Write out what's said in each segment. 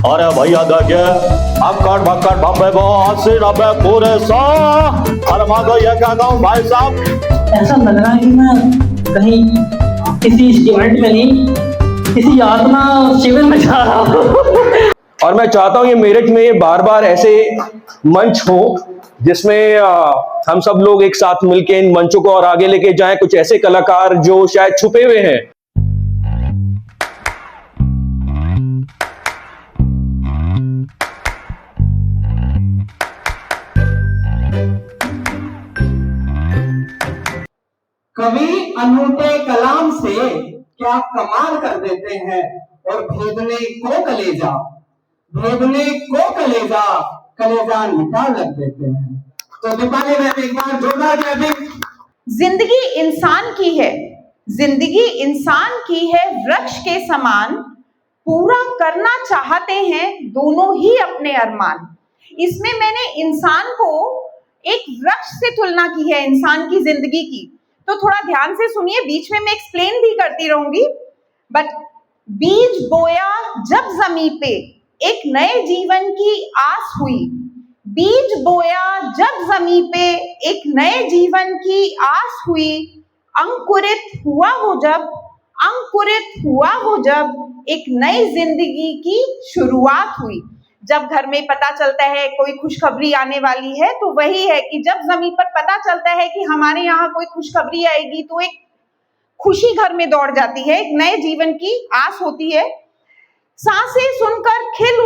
अरे भैया देखिए, भक्कड़ भक्कड़ भब्बे को 80-90 पूरे 100 फरमा दो, ये क्या कहूँ भाई साहब। ऐसा लग रहा है कि मैं कहीं किसी इवेंट में नहीं, किसी आत्मा शिविर में जा रहा हूँ। और मैं चाहता हूँ ये मेरठ में बार बार ऐसे मंच हो जिसमें हम सब लोग एक साथ मिलकर इन मंचों को और आगे लेके जाएं। कुछ ऐसे कलाकार जो शायद छुपे हुए हैं। कवि अनूठे कलाम से क्या कमाल कर देते हैं, और भेदने को कलेजा निकाल लग देते हैं। तो दीपाली में एक बार जोरदार क्लैपिंग। जिंदगी इंसान की है, जिंदगी इंसान की है, वृक्ष के समान पूरा करना चाहते हैं दोनों ही अपने अरमान। इसमें मैंने इंसान को एक वृक्ष से तुलना की है, इंसान की जिंदगी की। तो थोड़ा ध्यान से सुनिए, बीच में मैं एक्सप्लेन भी करती रहूंगी। बट बीज बोया जब जमीन पे एक नए जीवन की आस हुई, बीज बोया जब जमीन पे एक नए जीवन की आस हुई, अंकुरित हुआ वो जब एक नई जिंदगी की शुरुआत हुई। जब घर में पता चलता है कोई खुशखबरी आने वाली है, तो वही है कि जब जमीन पर पता चलता है कि हमारे यहाँ कोई खुशखबरी आएगी, तो एक खुशी घर में दौड़ जाती है, एक नए जीवन की आस होती है। सांसें सुनकर खिल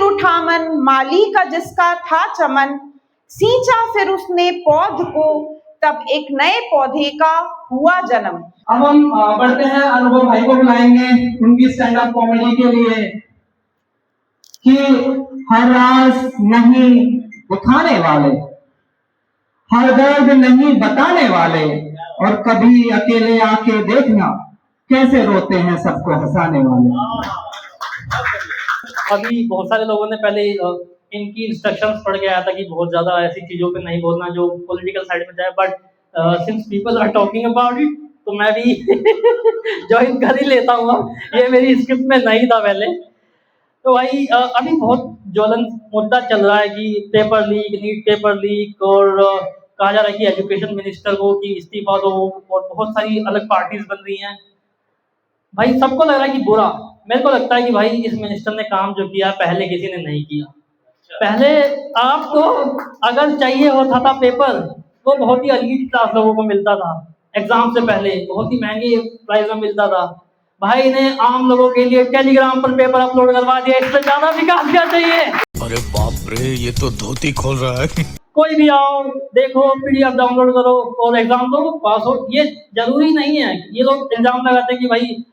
उठा मन, माली का जिसका था चमन, सींचा फिर उसने पौध को, तब एक नए पौधे का हुआ जन्म। अब हम बढ़ते हैं, अनुभव भाई को बुलाएंगे उनकी स्टैंड अप कॉमेडी के लिए, कि हर राज नहीं दिखाने वाले, हर दर्द नहीं बताने वाले, और कभी अकेले आके देखना कैसे रोते हैं सबको हंसाने वाले। अभी बहुत सारे लोगों ने पहले इनकी इंस्ट्रक्शंस पढ़ के आया था कि बहुत ज्यादा ऐसी चीजों पे नहीं बोलना जो पॉलिटिकल साइड में जाए, but since people are talking about it, तो मैं भी ज्वाइन कर ही लेता हूँ। ये मेरी स्क्रिप्ट में नहीं था पहले। तो भाई अभी बहुत ज्वलन मुद्दा चल रहा है कि paper leak, NEET paper leak, और कहा जा रहा है कि एजुकेशन मिनिस्टर को कि इस्तीफा दो, और बहुत सारी अलग पार्टीज बन रही हैं। भाई सबको लग रहा है कि बुरा, मेरे को लगता है कि भाई इस मिनिस्टर ने काम जो किया पहले किसी ने नहीं किया। पहले आपको अगर चाहिए होता था पेपर, वो बहुत ही एलीट क्लास लोगों को मिलता था, एग्जाम से पहले बहुत ही महंगे प्राइस में मिलता था। भाई ने आम लोगों के लिए टेलीग्राम पर पेपर अपलोड करवा दिया, इससे ज्यादा विकास क्या चाहिए। अरे बाप रे, ये तो धोती खोल रहा है। कोई भी आओ, देखो, पीडीएफ डाउनलोड करो और एग्जाम दो, पास हो। ये जरूरी नहीं है। ये लोग इल्जाम लगाते हैं कि भाई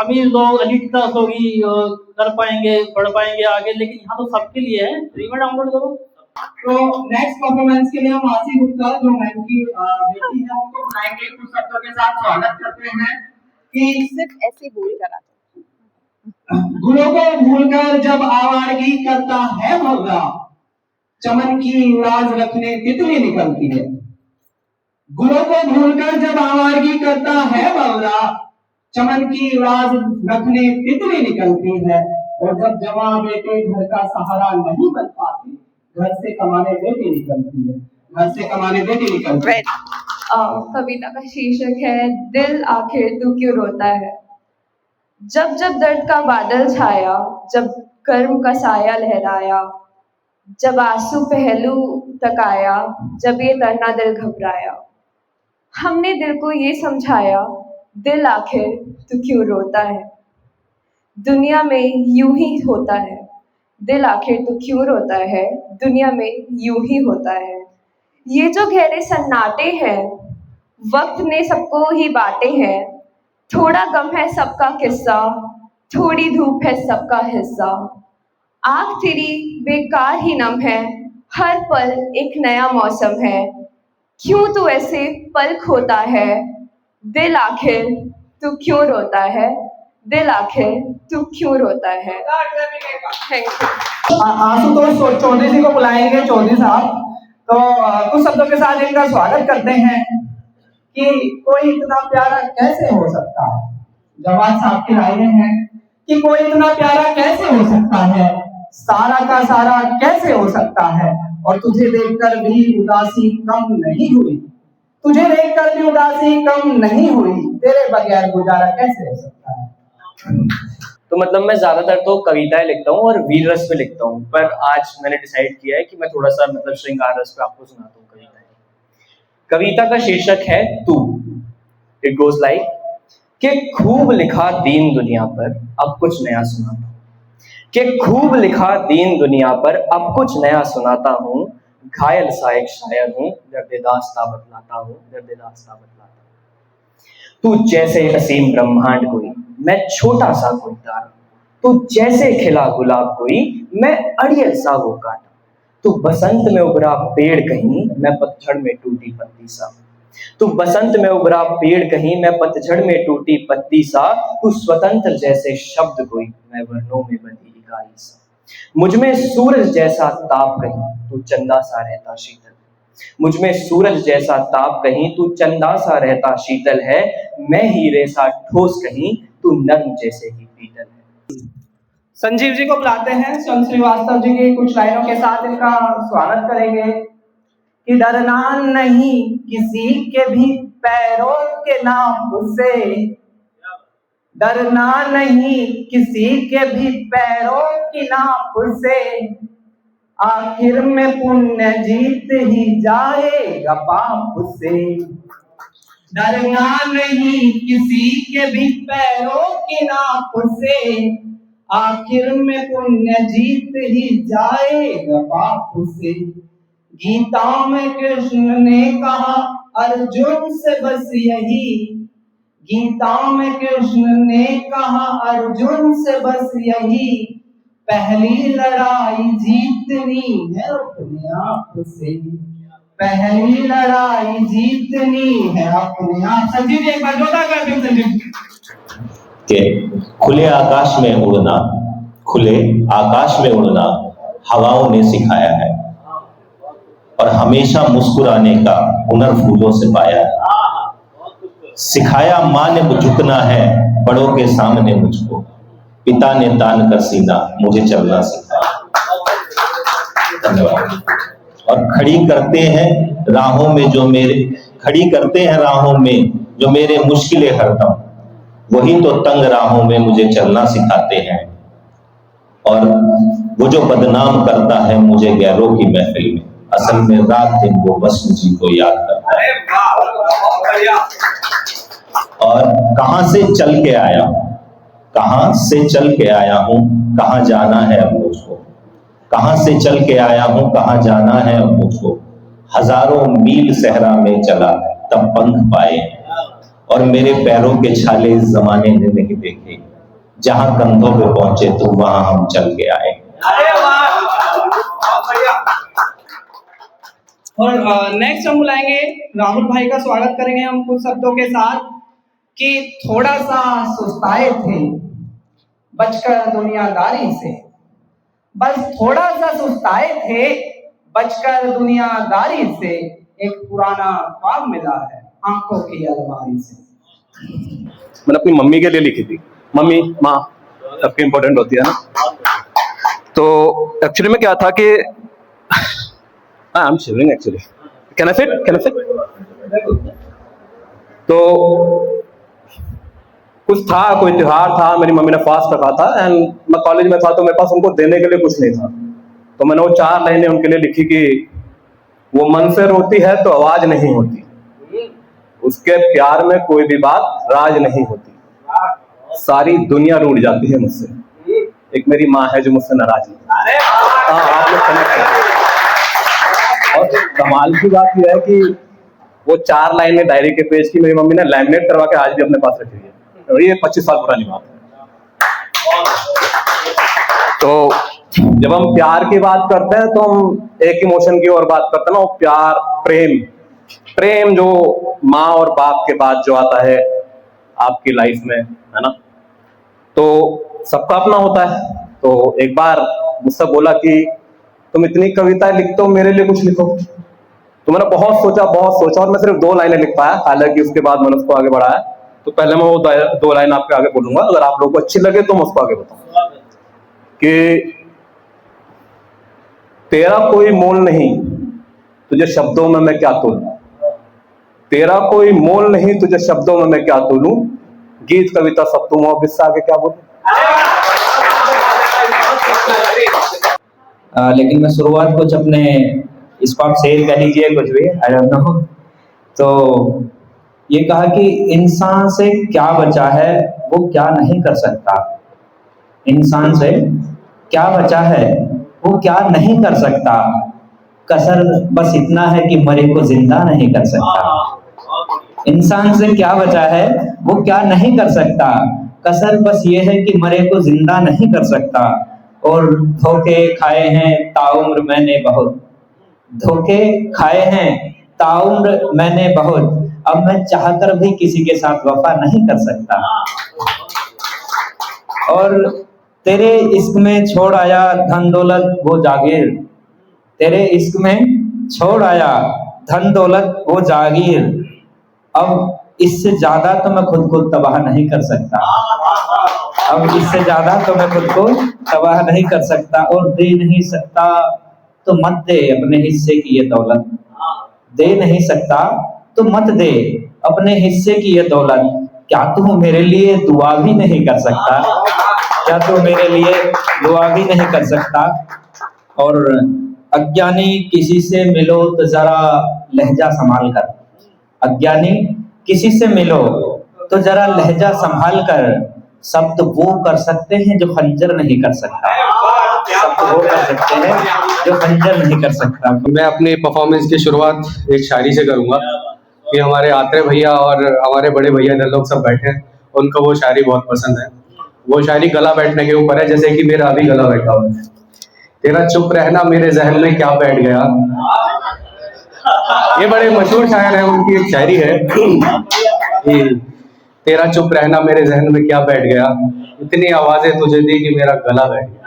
अमीर लोग, एलीट क्लास लोग ही कर पाएंगे, पढ़ पाएंगे आगे, लेकिन यहाँ तो सबके लिए है, फ्री में डाउनलोड करो। तो नेक्स्ट परफॉर्मेंस के लिए हम आशी गुप्ता, जो मैम की बेटी है, उनको बुलाएंगे, कुछ शब्दों के साथ स्वागत करते हैं। कि सिर्फ ऐसे बोल कर गुलों को भूलकर जब आवारगी करता है भवरा, चमन की लाज रखने तितली निकलती है। गुलों को भूलकर जब आवारगी करता है भवरा, चमन की लाज रखने तितली निकलती है। और जब जवां बेटे घर का सहारा नहीं बन पाते, घर से कमाने बेटी निकलती है। कविता का शीर्षक है दिल आखिर तू क्यों रोता है। जब जब दर्द का बादल छाया, जब कर्म का साया लहराया, जब आंसू पहलू तक आया, जब ये तरना दिल घबराया, हमने दिल को ये समझाया, दिल आखिर तू क्यों रोता है। दुनिया में यूं ही होता है, दिल आखिर तू क्यों रोता है, दुनिया में यूं ही होता है। ये जो गहरे सन्नाटे हैं, वक्त ने सबको ही बांटे हैं। थोड़ा गम है सबका किस्सा, थोड़ी धूप है सबका हिस्सा। आँख तेरी बेकार ही नम है, हर पल एक नया मौसम है। क्यों तू ऐसे पल खोता है, दिल आखिर तू क्यों रोता है, दिल आखिर तू क्यों रोता है। Thank you. आशुतोष चौधरी जी को बुलाएंगे, चौधरी साहब। तो कुछ शब्दों के साथ इनका स्वागत करते हैं कि कोई इतना प्यारा कैसे हो सकता है। जवान साहब की राय हैं कि कोई इतना प्यारा कैसे हो सकता है, सारा का सारा कैसे हो सकता है, और तुझे देखकर भी उदासी कम नहीं हुई, तुझे देखकर भी उदासी कम नहीं हुई, तेरे बगैर गुजारा कैसे हो सकता है। तो मतलब मैं ज्यादातर तो कविताएं लिखता हूँ और वीर रस पे लिखता हूँ, पर आज मैंने डिसाइड किया है कि मैं थोड़ा सा मतलब श्रृंगार रस पे आपको सुनाता हूँ कविताएं। कविता का शीर्षक है तू। इट गोज लाइक कि खूब लिखा दीन दुनिया पर अब कुछ नया सुनाता हूँ, कि खूब लिखा दीन दुनिया पर अब कुछ नया सुनाता हूँ, घायल सा एक शायर हूँ, दर्द दास्ता बतलाता हूँ, दर्द दास्ता बतलाता हूँ। तू जैसे असीम ब्रह्मांड कोई, मैं छोटा सा कोई तारा, तू जैसे खिला गुलाब कोई, मैं अड़ियल सा वो काटा, तू बसंत में उभरा पेड़ कहीं, मैं पतझड़ में टूटी पत्ती सा, तू बसंत में उभरा पेड़ कहीं, मैं पतझड़ में टूटी पत्ती सा, तू स्वतंत्र जैसे शब्द कोई, मैं वर्णों में बंधी इकाई सा, मुझ में सूरज जैसा ताप कहीं, तू चंदा सा रहता शीतल, मुझ में सूरज जैसा ताप कहीं, तू चंदा सा रहता शीतल है, मैं हीरे सा ठोस कहीं, तू नर्म जैसे ही पीतल है। संजीव जी को बुलाते हैं, स्वयं श्रीवास्तव जी की कुछ लाइनों के साथ इनका स्वागत करेंगे। कि डरना नहीं किसी के भी पैरों के नाप से, डरना नहीं किसी के भी पैरों की नाप से, आखिर में पुण्य जीत ही जाएगा पाप से। डरना नहीं किसी के भी पैरों की नाप से, आखिर में पुण्य जीत ही जाएगा पाप से। गीता में कृष्ण ने कहा अर्जुन से बस यही, गीता में कृष्ण ने कहा अर्जुन से बस यही, पहली लड़ाई जीतनी है अपने आप से, पहली लड़ाई जीतनी है अपने आप। संजीव जी एक बार जोरदार कर दो संजीव। कि खुले आकाश में उड़ना, खुले आकाश में उड़ना हवाओं ने सिखाया है, और हमेशा मुस्कुराने का हुनर फूलों से पाया है। सिखाया माँ ने झुकना है बड़ों के सामने मुझको, पिता ने तान कर सीना मुझे चलना सिखाया। धन्यवाद। और खड़ी करते हैं राहों में जो मेरे, खड़ी करते हैं राहों में जो मेरे मुश्किलें हरदम, वही तो तंग राहों में मुझे चलना सिखाते हैं, और वो जो बदनाम करता है मुझे गैरों की महफिल में, असल में रात दिन वो बस मुझी को याद करता है। और कहां से चल के आया हूं, कहां से चल के आया हूं, कहां जाना है अब मुझको, कहां से चल के आया हूं, कहां जाना है अब मुझको। हजारों मील सहरा में चला तब पंख पाए, और मेरे पैरों के छाले इस जमाने ने नहीं देखे, जहां कंधों पे पहुंचे तो वहां हम चल के आए। और नेक्स्ट हम बुलाएंगे राहुल भाई का स्वागत करेंगे हम कुछ शब्दों के साथ। कि थोड़ा सा सुस्ताए थे बचकर दुनियादारी से, बस थोड़ा सा सुस्ताए थे बचकर दुनियादारी से, एक पुराना ख्वाब मिला है आंखों की अलमारी से। मैंने अपनी मम्मी के लिए लिखी थी। मम्मी माँ सबके इम्पोर्टेंट होती है ना। तो एक्चुअली में क्या था कि I am shivering actually, can I sit. तो कुछ था, कोई त्योहार था, मेरी मम्मी ने फास्ट रखा था एंड मैं कॉलेज में था, तो मेरे पास उनको देने के लिए कुछ नहीं था। तो मैंने वो 4 लाइनें उनके लिए लिखी कि वो मन से रोती है तो आवाज नहीं होती, उसके प्यार में कोई भी बात राज नहीं होती, सारी दुनिया रूठ जाती है मुझसे, एक मेरी माँ है जो मुझसे नाराज नहीं। आप लोग कनेक्ट करें। और कमाल की बात यह है कि वो 4 लाइनें डायरी के पेज की मेरी मम्मी ने लैमिनेट करवा के आज भी अपने पास रखी है, और ये 25 साल पुरानी बात है। तो जब हम प्यार की बात करते हैं तो हम एक इमोशन की और बात करते हैं ना, वो प्यार, प्रेम जो माँ और बाप के बाद जो आता है आपकी लाइफ में, है ना। तो सबका अपना होता है। तो एक बार मुझसे बोला कि तुम इतनी कविताएं लिखते हो, मेरे लिए कुछ लिखो। तो मैंने बहुत सोचा और मैं सिर्फ 2 लाइनें लिख पाया, हालांकि उसके बाद मैंने उसको आगे बढ़ाया। तो पहले मैं वो दो लाइन आपके आगे बोलूंगा, अगर आप लोगों को अच्छी लगे तो मैं उसको आगे बताऊंगा कि तेरा कोई मोल नहीं तुझे शब्दों में मैं क्या तोलूं, तेरा कोई मोल नहीं तुझे शब्दों में मैं क्या तोलूं, गीत कविता सब तुम हो, इससे आगे क्या बोलूं। लेकिन मैं शुरुआत कुछ अपने इसको आप शेर कह लीजिए, कुछ भी, आई डोंट नो। तो ये कहा कि इंसान से क्या बचा है वो क्या नहीं कर सकता, इंसान से क्या बचा है वो क्या नहीं कर सकता, कसर बस इतना है कि मरे को जिंदा नहीं कर सकता। इंसान से क्या बचा है वो क्या नहीं कर सकता, कसर बस ये है कि मरे को जिंदा नहीं कर सकता। और धोखे खाए हैं ताउम्र मैंने बहुत, धोखे खाए हैं ताउम्र मैंने बहुत, अब मैं चाहकर भी किसी के साथ वफा नहीं कर सकता। और तेरे इश्क में छोड़ आया धन दौलत वो जागीर, तेरे इश्क में छोड़ आया धन दौलत वो जागीर, अब इससे ज्यादा तो मैं खुद को तबाह नहीं कर सकता, अब इससे ज्यादा तो मैं खुद को तबाह नहीं कर सकता। और दे नहीं सकता तो मत दे अपने हिस्से की ये दौलत, दे नहीं सकता तो मत दे अपने हिस्से की ये दौलत, क्या तू मेरे लिए दुआ भी नहीं कर सकता, क्या तू मेरे लिए दुआ भी नहीं कर सकता। और अज्ञानी किसी से मिलो तो जरा लहजा संभाल कर, अज्ञानी किसी से मिलो तो जरा लहजा संभाल कर, शब्द वो कर सकते हैं जो खंजर नहीं कर सकता, शब्द वो कर सकते हैं जो खंजर नहीं कर सकता। मैं अपनी परफॉर्मेंस की शुरुआत एक शायरी से करूंगा कि हमारे आत्रे भैया और हमारे बड़े भैया इधर लोग सब बैठे हैं, उनको वो शायरी बहुत पसंद है। वो शायरी गला बैठने के ऊपर है, जैसे कि मेरा अभी गला बैठा हुआ है। तेरा चुप रहना मेरे जहन में क्या बैठ गया, ये बड़े मशहूर शायर है, उनकी एक शायरी है कि तेरा चुप रहना मेरे जहन में क्या बैठ गया, इतनी आवाजें तुझे दी कि मेरा गला बैठ गया।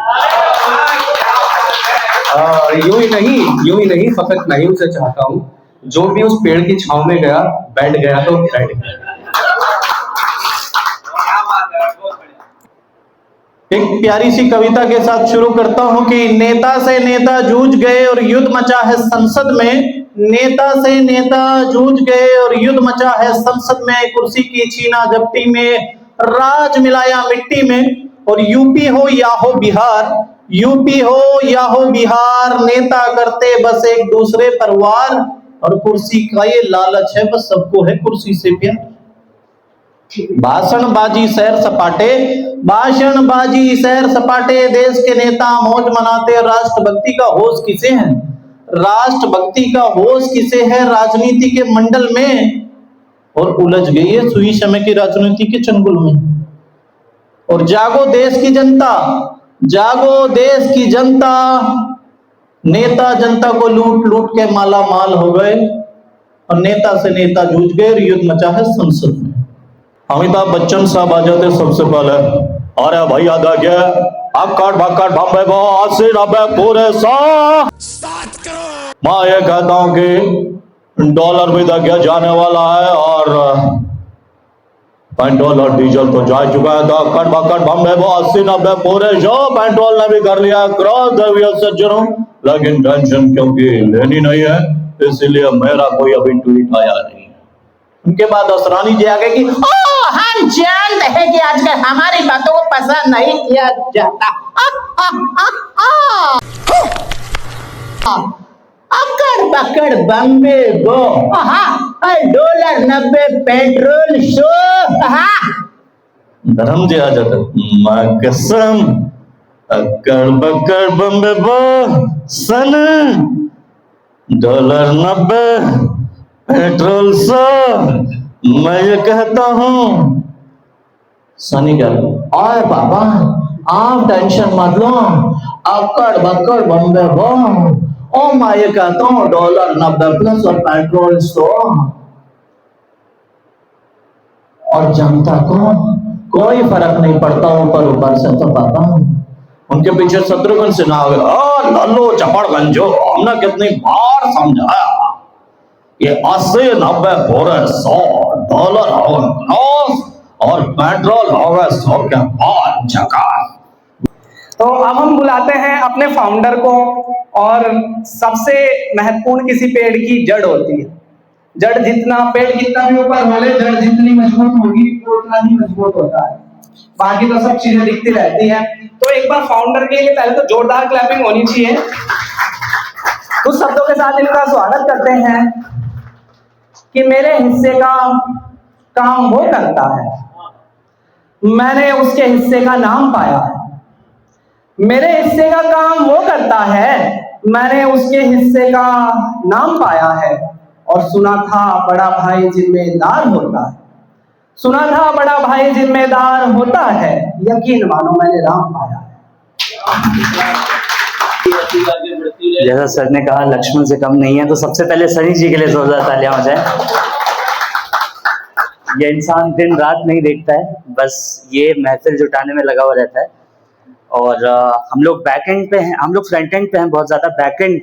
यूं ही नहीं फकत नहीं उसे चाहता हूँ, जो भी उस पेड़ की छांव में गया बैठ गया तो बैठ गया। एक प्यारी सी कविता के साथ शुरू करता हूं कि नेता से नेता जूझ गए और युद्ध मचा है संसद में, नेता से नेता जूझ गए और युद्ध मचा है संसद में, कुर्सी की छीना झपटी में राज मिलाया मिट्टी में। और यूपी हो या हो बिहार, यूपी हो या हो बिहार, नेता करते बस एक दूसरे पर वार, और कुर्सी का ये लालच है बस सबको है कुर्सी से प्यार। भाषणबाजी सैर सपाटे, भाषणबाजी सैर सपाटे, देश के नेता मौज मनाते, राष्ट्रभक्ति का होश किसे है, राष्ट्रभक्ति का होश किसे है राजनीति के मंडल में, और उलझ गई है सुई समय की राजनीति के चंगुल में। और जागो देश की जनता, जागो देश की जनता, नेता जनता को लूट लूट के माला माल हो गए, और नेता से नेता जूझ गए और युद्ध मचा है संसद में। अमिताभ बच्चन साहब आ जाते सबसे पहले, अरे भैया देखिए अक्कड़ बक्कड़ बम्बे को 80-90 पूरे 100 करोड़, मैं ये कहता हूं कि डॉलर भी देखिए जाने वाला है, और पेट्रोल और डीजल तो जा चुका है, तो अक्कड़ बक्कड़ बम्बे को 80-90 पूरे 100, पेट्रोल ने भी कर लिया क्रॉस देविया सज्जनों, लेकिन टेंशन क्योंकि लेनी नहीं है, इसीलिए मेरा कोई अभी ट्वीट आया नहीं। उनके बाद असरानी जी आ गए कि हम जानते हैं कि आजकल हमारी बातों को पसंद नहीं किया जाता, अकड़ बकड़ बम्बे गो, डॉलर 90 पेट्रोल 100, धर्म जी आ जाता, मां कसम अकड़ बकड़ बम्बे गो सन, डॉलर 90 पेट्रोल 100, मैं ये कहता हूं सनी गल, आए बाबा आप टेंशन मत लो, अकड़ बकड़ बम्बे वो, ओ मैं ये कहता हूं डॉलर 90 प्लस और पेट्रोल 100, और जनता को कोई फर्क नहीं पड़ता, ऊपर से तो पाता हूं। उनके पीछे शत्रुघ्न सिन्हा, लल्लू चपड़गंजो, हमने कितनी बार समझाया ये 80-90 बोरे $100 होगा क्रॉस और पेट्रोल होगा 100 के बाद झकास। तो अब हम बुलाते हैं अपने फाउंडर को। और सबसे महत्वपूर्ण किसी पेड़ की जड़ होती है। जड़ जितना, पेड़ कितना भी ऊपर हो ले, जड़ जितनी मजबूत होगी वो उतना ही मजबूत होता है। बाकी तो सब चीजें दिखती रहती हैं। तो एक बार फाउंडर के लिए पहले तो जोरदार क्लैपिंग होनी चाहिए। कुछ शब्दों के साथ इनका स्वागत करते हैं कि मेरे हिस्से का काम वो करता है, मैंने उसके हिस्से का नाम पाया है। मेरे हिस्से का काम वो करता है, मैंने उसके हिस्से का नाम पाया है। और सुना था बड़ा भाई जिम्मेदार होता है, सुना था बड़ा भाई जिम्मेदार होता है, यकीन मानो मैंने राम पाया है। जैसा सर ने कहा लक्ष्मण से कम नहीं है, तो सबसे पहले सनी जी के लिए जोरदार तालियां हो जाए। ये इंसान दिन रात नहीं देखता है, बस ये महफिल जुटाने में लगा हुआ रहता है। और हम लोग बैक एंड पे हैं, हम लोग फ्रंट एंड पे हैं बहुत ज़्यादा। बैक एंड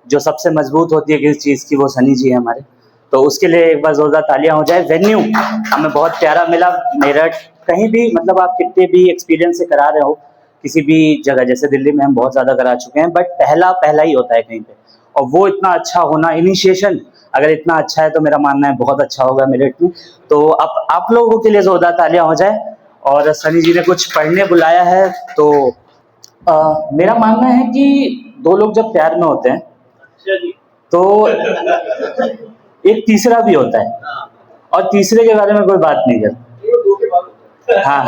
जो सबसे मजबूत होती है किसी चीज़ की, वो सनी जी है हमारे। तो उसके लिए एक बार जोरदार तालियां हो जाए। वेन्यू हमें बहुत प्यारा मिला। मेरठ कहीं भी, मतलब आप कितने भी एक्सपीरियंस से करा रहे हो किसी भी जगह, जैसे दिल्ली में हम बहुत ज़्यादा करा चुके हैं, बट पहला ही होता है कहीं पे। और वो इतना अच्छा होना, इनिशिएशन अगर इतना अच्छा है तो मेरा मानना है बहुत अच्छा होगा मेरठ में। तो अब आप लोगों के लिए जोरदार तालियां हो जाए। और सनी जी ने कुछ पढ़ने बुलाया है, तो मेरा मानना है कि दो लोग जब प्यार में होते हैं तो एक तीसरा भी होता है, और तीसरे के बारे में कोई बात नहीं करता। हाँ,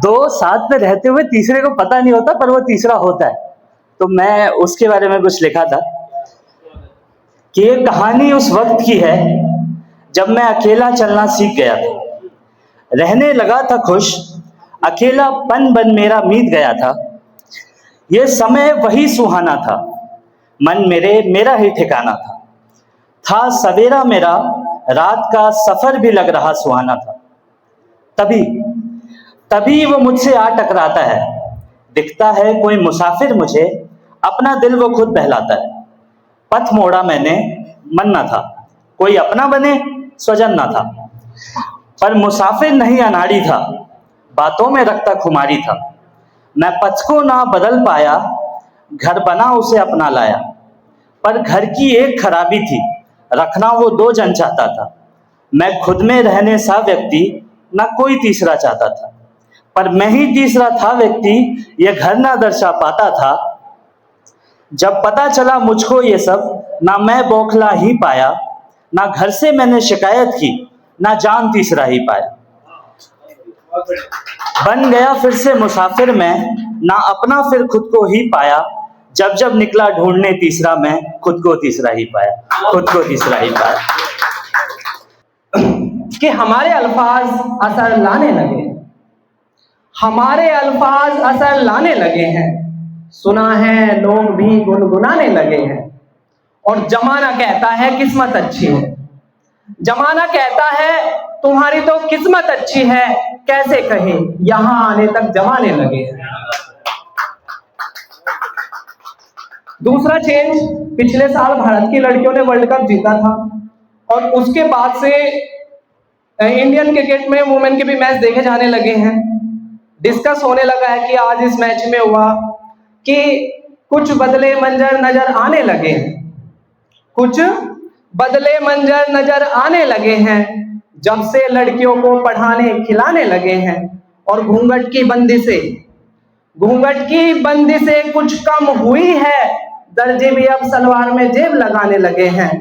दो साथ में रहते हुए तीसरे को पता नहीं होता, पर वो तीसरा होता है। तो मैं उसके बारे में कुछ लिखा था कि ये कहानी उस वक्त की है जब मैं अकेला चलना सीख गया था। रहने लगा था खुश, अकेलापन बन मेरा मीत गया था। ये समय वही सुहाना था, मन मेरा ही ठिकाना था सवेरा मेरा, रात का सफर भी लग रहा सुहाना था। तभी वो मुझसे आ टकराता है, दिखता है कोई मुसाफिर मुझे, अपना दिल वो खुद बहलाता है। पथ मोड़ा मैंने, मन न था, कोई अपना बने स्वजन न था। पर मुसाफिर नहीं अनाड़ी था, बातों में रखता खुमारी था। मैं पथ को ना बदल पाया, घर बना उसे अपना लाया। पर घर की एक खराबी थी, रखना वो दो जन चाहता था। मैं खुद में रहने सा व्यक्ति, ना कोई तीसरा चाहता था। पर मैं ही तीसरा था व्यक्ति, ये घर ना दर्शा पाता था। जब पता चला मुझको ये सब, ना मैं बौखला ही पाया। ना घर से मैंने शिकायत की, ना जान तीसरा ही पाया। बन गया फिर से मुसाफिर मैं, ना अपना फिर खुद को ही पाया। जब निकला ढूंढने तीसरा मैं, खुद को तीसरा ही पाया, खुद को तीसरा ही पाया। कि हमारे अल्फाज असर लाने लगे, हमारे अल्फाज असर लाने लगे हैं। सुना है लोग भी गुनगुनाने लगे हैं। और जमाना कहता है किस्मत अच्छी है, जमाना कहता है तुम्हारी तो किस्मत अच्छी है। कैसे कहे यहां आने तक जमाने लगे हैं। दूसरा चेंज, पिछले साल भारत की लड़कियों ने वर्ल्ड कप जीता था, और उसके बाद से इंडियन क्रिकेट में वुमेन के भी मैच देखे जाने लगे हैं। डिस्कस होने लगा है कि आज इस मैच में हुआ कि कुछ बदले मंजर नजर आने लगे हैं, कुछ बदले मंजर नजर आने लगे हैं। जब से लड़कियों को पढ़ाने खिलाने लगे हैं, और घूंघट की बंदिशें कुछ कम हुई है। दर्जे भी अब सलवार में जेब लगाने लगे हैं।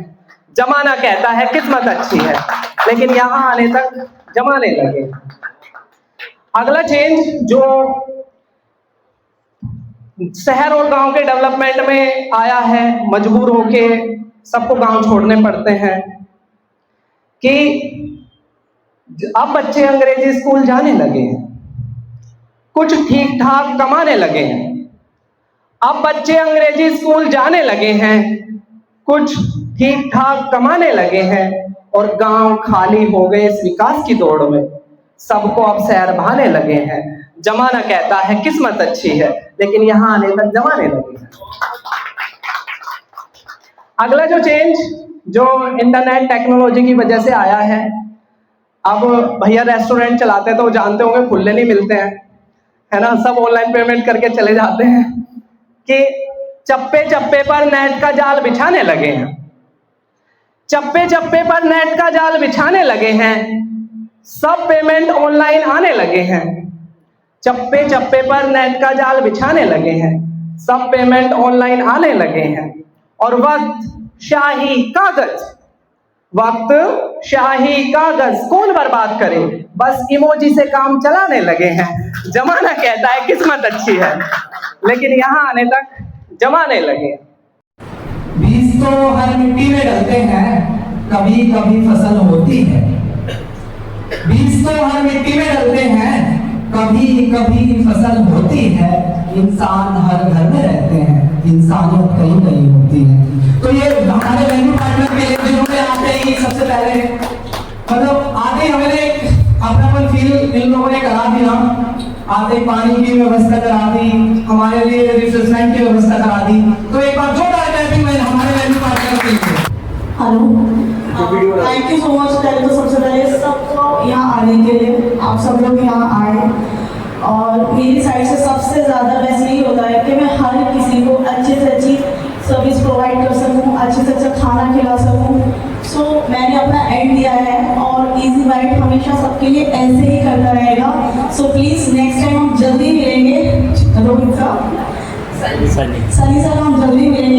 जमाना कहता है किस्मत अच्छी है, लेकिन यहां आने तक जमाने लगे। अगला चेंज जो शहर और गांव के डेवलपमेंट में आया है, मजबूर होके सबको गांव छोड़ने पड़ते हैं, कि अब बच्चे अंग्रेजी स्कूल जाने लगे हैं, कुछ ठीक ठाक कमाने लगे हैं। अब बच्चे अंग्रेजी स्कूल जाने लगे हैं, कुछ ठीक ठाक कमाने लगे हैं। और गांव खाली हो गए इस विकास की दौड़ में, सबको अब शहर भाने लगे हैं। जमाना कहता है किस्मत अच्छी है, लेकिन यहां आने तक जमाने लगे हैं। अगला जो चेंज जो इंटरनेट टेक्नोलॉजी की वजह से आया है। अब भैया रेस्टोरेंट चलाते हैं तो जानते होंगे खुले नहीं मिलते हैं, है ना, सब ऑनलाइन पेमेंट करके चले जाते हैं कि चप्पे चप्पे पर नेट का जाल बिछाने लगे हैं, चप्पे चप्पे पर नेट का जाल बिछाने लगे हैं, सब पेमेंट ऑनलाइन आने लगे हैं, चप्पे चप्पे पर नेट का जाल बिछाने लगे हैं, सब पेमेंट ऑनलाइन आने लगे हैं। और वक्त शाही कागज, वक्त शाही कागज कौन बर्बाद करे, बस इमोजी से काम चलाने लगे हैं। जमाना कहता है किस्मत अच्छी है, लेकिन यहाँ आने तक जमाने लगे। बीज तो हर मिट्टी में डलते हैं, कभी कभी फसल होती है। बीज तो हर मिट्टी में डलते हैं, कभी कभी फसल होती है। इंसान हर घर में रहते हैं, इंसानियत कहीं कहीं होती है। तो ये हमारे वेन्यू पार्टनर के लिए जिन्होंने आते ही सबसे पहले मतलब आते ही हमने अपनापन फील इन लोगों ने करा दिया। आते पानी की व्यवस्था करा दी, हमारे लिए रिफ्रेशमेंट की व्यवस्था करा दी। तो एक बार जोरदार क्लैपिंग में हमारे वेन्यू पार्टनर के लिए। Hello, thank you so much. पहले तो सबसे पहले सबको यहाँ आने के लिए, आप सब लोग यहाँ आए, और मेरी साइड से सबसे ज़्यादा बेस्ट यही होता है कि मैं हर किसी को अच्छे से अच्छी सर्विस प्रोवाइड कर सकूँ, अच्छे से अच्छा खाना खिला सकूँ। सो मैंने अपना एंड दिया है और इजी बाइट हमेशा सबके लिए ऐसे ही करता रहेगा। सो प्लीज़ नेक्स्ट टाइम हम जल्दी मिलेंगे। रोहित साहब, सनी सर, हम जल्दी मिलेंगे।